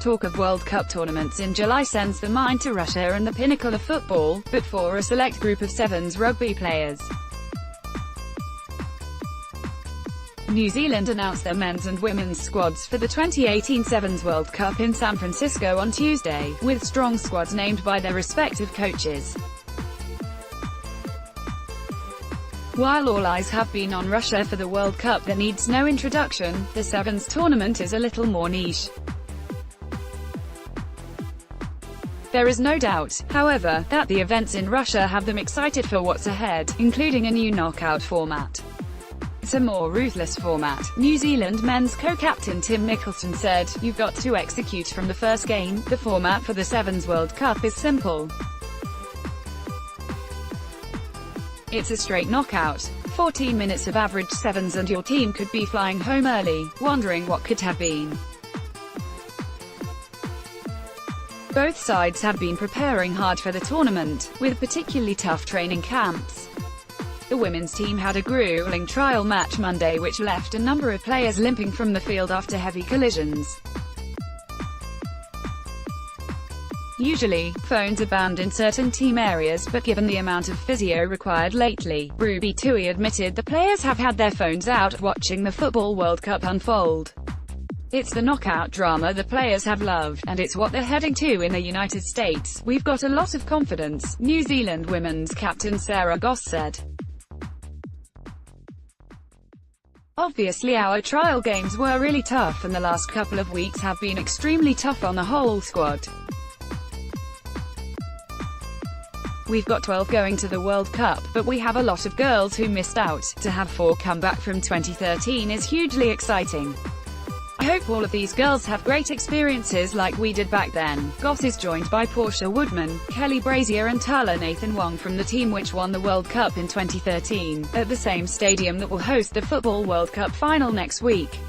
Talk of World Cup tournaments in July sends the mind to Russia and the pinnacle of football, but for a select group of sevens rugby players. New Zealand announced their men's and women's squads for the 2018 Sevens World Cup in San Francisco on Tuesday, with strong squads named by their respective coaches. While all eyes have been on Russia for the World Cup that needs no introduction, the Sevens tournament is a little more niche. There is no doubt, however, that the events in Russia have them excited for what's ahead, including a new knockout format. It's a more ruthless format, New Zealand men's co-captain Tim Mickelson said. You've got to execute from the first game. The format for the Sevens World Cup is simple. It's a straight knockout. 14 minutes of average sevens and your team could be flying home early, wondering what could have been. Both sides have been preparing hard for the tournament, with particularly tough training camps. The women's team had a grueling trial match Monday which left a number of players limping from the field after heavy collisions. Usually, phones are banned in certain team areas, but given the amount of physio required lately, Rugby Tui admitted the players have had their phones out watching the Football World Cup unfold. It's the knockout drama the players have loved, and it's what they're heading to in the United States. We've got a lot of confidence, New Zealand women's captain Sarah Goss said. Obviously our trial games were really tough and the last couple of weeks have been extremely tough on the whole squad. We've got 12 going to the World Cup, but we have a lot of girls who missed out. To have 4 come back from 2013 is hugely exciting. I hope all of these girls have great experiences like we did back then. Goss is joined by Portia Woodman, Kelly Brazier and Tala Nathan Wong from the team which won the World Cup in 2013, at the same stadium that will host the Football World Cup final next week.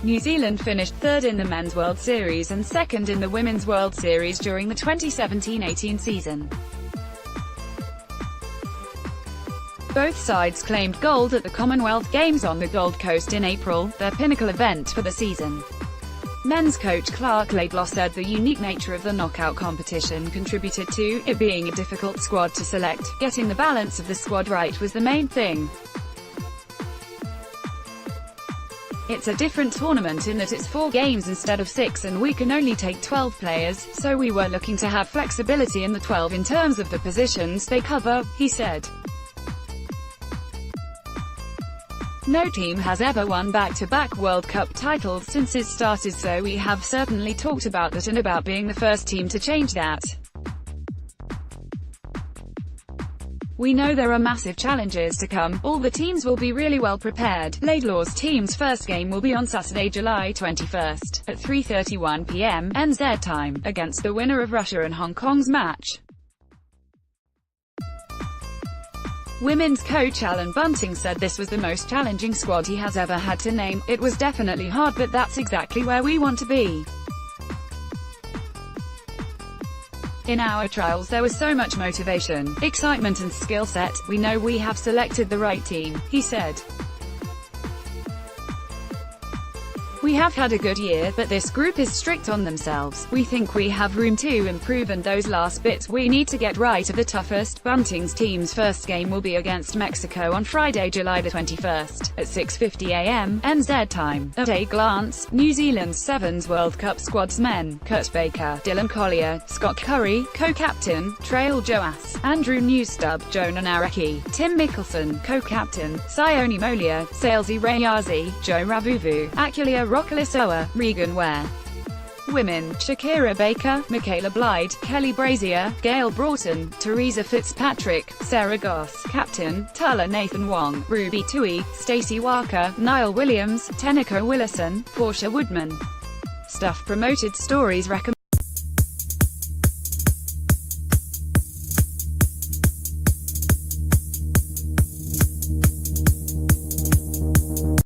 New Zealand finished third in the Men's World Series and second in the Women's World Series during the 2017-18 season. Both sides claimed gold at the Commonwealth Games on the Gold Coast in April, their pinnacle event for the season. Men's coach Clark Laidlaw said the unique nature of the knockout competition contributed to it being a difficult squad to select. Getting the balance of the squad right was the main thing. It's a different tournament in that it's 4 games instead of 6 and we can only take 12 players, so we were looking to have flexibility in the 12 in terms of the positions they cover, he said. No team has ever won back-to-back World Cup titles since it started, so we have certainly talked about that and about being the first team to change that. We know there are massive challenges to come. All the teams will be really well prepared. Laidlaw's team's first game will be on Saturday, July 21st, at 3:31 p.m. NZ time, against the winner of Russia and Hong Kong's match. Women's coach Alan Bunting said this was the most challenging squad he has ever had to name. It was definitely hard, but that's exactly where we want to be. In our trials there was so much motivation, excitement and skill set. We know we have selected the right team, he said. We have had a good year, but this group is strict on themselves. We think we have room to improve and those last bits we need to get right are the toughest. Bunting's team's first game will be against Mexico on Friday, July the 21st, at 6:50 a.m. NZ time. At a glance, New Zealand's Sevens World Cup squad's men: Kurt Baker, Dylan Collier, Scott Curry, co-captain, Trail Joas, Andrew Newstub, Jonah Nareki, Tim Mickelson, co-captain, Sione Molia, Salesy Rayazi, Joe Ravuvu, Akulia Rockalisoa, Regan Ware. Women: Shakira Baker, Michaela Blyde, Kelly Brazier, Gail Broughton, Teresa Fitzpatrick, Sarah Goss, captain, Tala Nathan Wong, Rugby Tui, Stacey Walker, Niall Williams, Tenika Willison, Portia Woodman. Stuff promoted stories recommended.